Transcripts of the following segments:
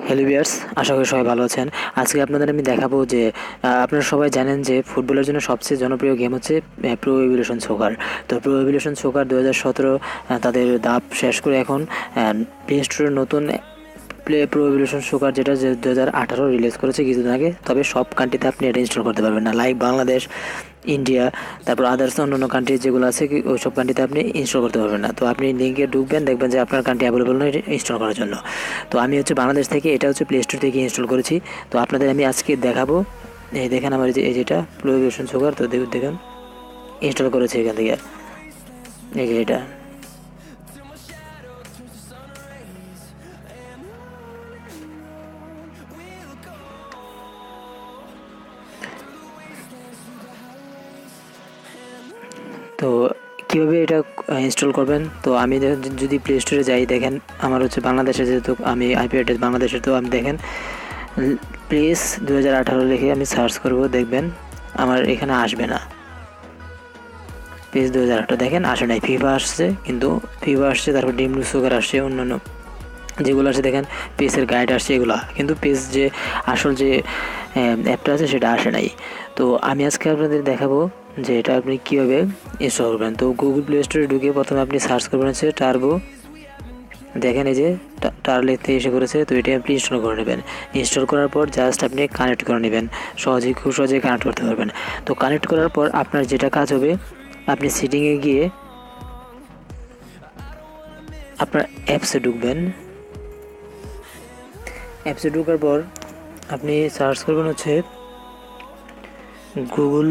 Hello viewers, আশা করি সবাই ভালো আছেন। আজকে আপনাদের আমি দেখাবো যে আপনারা সবাই জানেন যে ফুটবলের জন্য সবচেয়ে জনপ্রিয় গেম হচ্ছে প্রো এভলিউশন সকার। তো প্রো এভলিউশন সকার 2017 তাদের ধাপ শেষ করে এখন প্লে স্টোরে নতুন প্রো এভলিউশন সকার যেটা 2018 রিলিজ করেছে কিছুদিন আগে। তবে সব কান্ট্রিতে আপনি এটা ইনস্টল করতে পারবেন না, লাইক বাংলাদেশ, ইন্ডিয়া, তারপর আদার্স অন্যান্য কান্ট্রি যেগুলো আছে ওই সব কান্ট্রিতে আপনি ইনস্টল করতে পারবেন না। তো আপনি লিঙ্কে ঢুকবেন, দেখবেন যে আপনার কান্ট্রি অ্যাভেলেবল নয় ইনস্টল করার জন্য। তো আমি হচ্ছে বাংলাদেশ থেকে, এটা হচ্ছে প্লে স্টোর থেকে ইনস্টল করেছি। তো আপনাদের আমি আজকে দেখাবো। এই দেখেন আমার এই যেটা প্রো এভলিউশন সকার, তো দেখেন ইনস্টল করেছি এখান থেকে। এই যে এটা, তো কীভাবে এটা ইনস্টল করবেন, তো আমি যদি প্লে স্টোরে যাই, দেখেন আমার হচ্ছে বাংলাদেশে, যেহেতু আমি আইপি অ্যাড্রেস বাংলাদেশের, তো আমি দেখেন প্লেস 2018 লিখে আমি সার্চ করব, দেখবেন আমার এখানে আসবে না। পেজ 2018 দেখেন আসে নাই, ফিফা আসছে, কিন্তু ফিফা আসছে, তারপর ডিমলু সুগার আসছে, অন্যান্য যেগুলো আছে দেখেন পেজের গাইড আসছে এগুলো, কিন্তু পেজ যে আসল যে অ্যাপটা আছে সেটা আসে নাই। তো আমি আজকে আপনাদের দেখাবো যে এটা আপনি কীভাবে ইনস্টল করবেন। তো গুগল প্লে স্টোরে ঢুকে প্রথমে আপনি সার্চ করবেন হচ্ছে টার্বো। দেখেন এই যে টার লিখতে এসে করেছে, তো এটি আপনি ইনস্টল করে নেবেন। ইনস্টল করার পর জাস্ট আপনি কানেক্ট করে নেবেন, খুব সহজেই কানেক্ট করতে পারবেন। তো কানেক্ট করার পর আপনার যেটা কাজ হবে, আপনি সেটিংয়ে গিয়ে আপনার অ্যাপসে ঢুকবেন। অ্যাপসে ঢোকার পর আপনি সার্চ করবেন হচ্ছে গুগল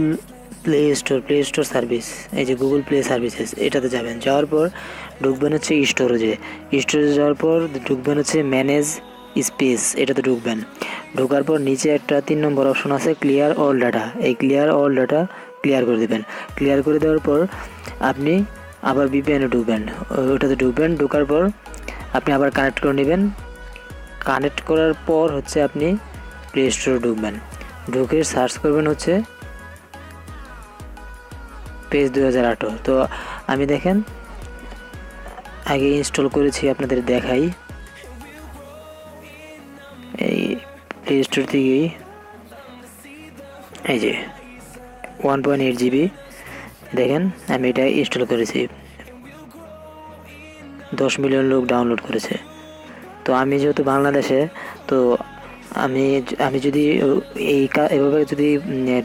প্লে স্টোর সার্ভিস। এই যে গুগল প্লে সার্ভিসেস, এটাতে যাবেন। যাওয়ার পর ঢুকবেন হচ্ছে স্টোরেজে যাওয়ার পর ঢুকবেন হচ্ছে ম্যানেজ স্পেস, এটাতে ঢুকবেন। ঢোকার পর নিচে একটা 3 নম্বর অপশন আছে ক্লিয়ার অল ডাটা, এই ক্লিয়ার অল ডাটা ক্লিয়ার করে দেবেন। ক্লিয়ার করে দেওয়ার পর আপনি আবার ভিপিএনে ঢুকবেন, ওটাতে ঢুকবেন। ঢোকার পর আপনি আবার কানেক্ট করে নেবেন। কানেক্ট করার পর হচ্ছে আপনি প্লে স্টোরে ঢুকবেন। ঢুকে সার্চ করবেন হচ্ছে পেজ 2018। তো আমি দেখেন আগে ইনস্টল করেছি, আপনাদের দেখাই। এই প্লে স্টোর থেকেই এই যে 1.8 জিবি, দেখেন আমি এটা ইনস্টল করেছি, 10 মিলিয়ন লোক ডাউনলোড করেছে। তো আমি যেহেতু বাংলাদেশে, তো আমি আমি যদি এভাবে যদি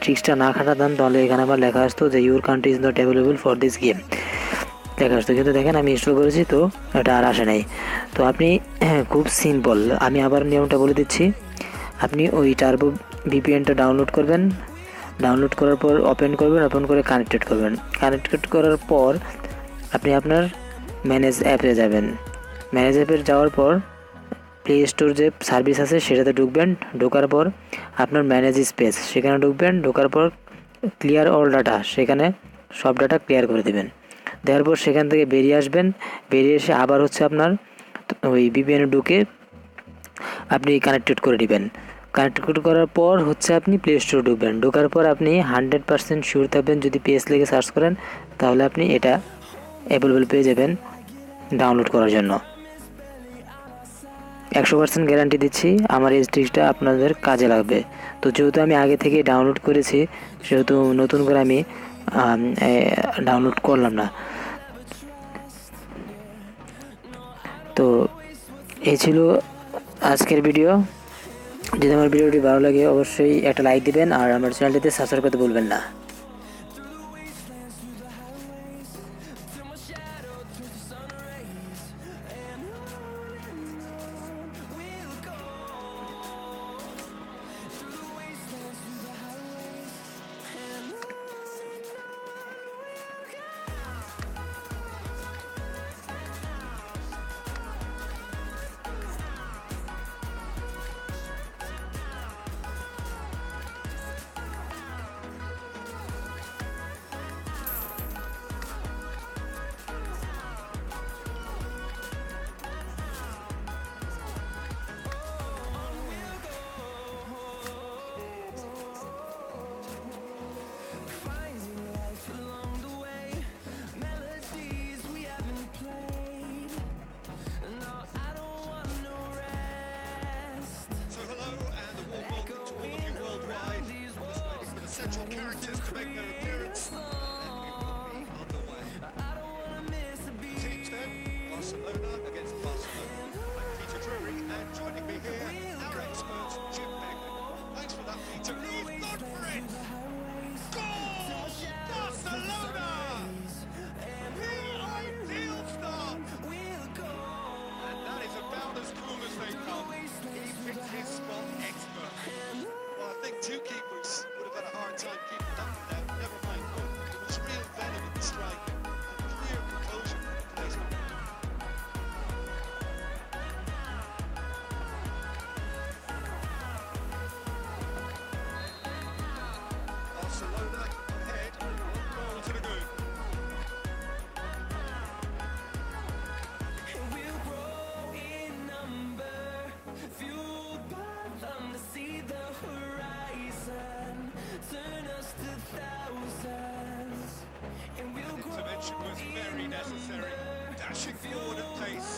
ট্রিক্সটা না খাটাতাম, তাহলে এখানে আমার লেখা আসতো যে your country is not available for this game লেখা আসতো, কিন্তু দেখেন আমি ইনস্টল করেছি, তো এটা আর আসে নাই। তো আপনি খুব সিম্পল, আমি আবার নিয়মটা বলে দিচ্ছি। আপনি ওই টার্বো ভিপিএনটা ডাউনলোড করবেন। ডাউনলোড করার পর ওপেন করবেন, ওপেন করে কানেক্টেড করবেন। কানেক্টেড করার পর আপনি আপনার ম্যানেজ অ্যাপে যাবেন। ম্যানেজ অ্যাপে যাওয়ার পর প্লে স্টোর যে সার্ভিস আছে সেটাতে ঢুকবেন। ঢোকার পর আপনার ম্যানেজ স্পেস, সেখানে ঢুকবেন। ঢোকার পর ক্লিয়ার অল ডাটা, সেখানে সব ডাটা ক্লিয়ার করে দেবেন। দেওয়ার পর সেখান থেকে বেরিয়ে আসবেন। বেরিয়ে এসে আবার হচ্ছে আপনার ওই ভিপিএনে ঢুকে আপনি কানেক্টেড করে নেবেন। কানেক্টেড করার পর হচ্ছে আপনি প্লে স্টোরে ঢুকবেন। ঢোকার পর আপনি 100% শিওর থাকবেন, যদি পেজ লিখে সার্চ করেন তাহলে আপনি এটা অ্যাভেলেবল পেয়ে যাবেন ডাউনলোড করার জন্য। 100% গ্যারান্টি দিচ্ছি, আমার এই ট্রিক্সটা আপনাদের কাজে লাগবে। তো যেহেতু আমি আগে থেকে ডাউনলোড করেছি, সেহেতু নতুন করে আমি ডাউনলোড করলাম না। তো এই ছিল আজকের ভিডিও। যদি আমার ভিডিওটি ভালো লাগে অবশ্যই একটা লাইক দিবেন, আর আমার চ্যানেলটিতে সাবস্ক্রাইব করতে ভুলবেন না। central characters to make their appearance. And then we will be underway. The teams then, Barcelona against Barcelona. I'm Peter Drury, and joining me here, our expert, Jim Begley. Thanks for that, Peter. He's gone for it! Goal! Barcelona! The ideal start! And that is about as cool as they come. He picked his spot expert. Well, I think two keepers would have had a hard time keeping that one out. Never mind one. There was real venom in the strike and clear composure from the placement. Barcelona ahead, 1 goal to the good. We'll grow in number, fueled by them to see the horizon, turn us to thousands. And we'll grow Intervention was very necessary. Dashing forward at pace.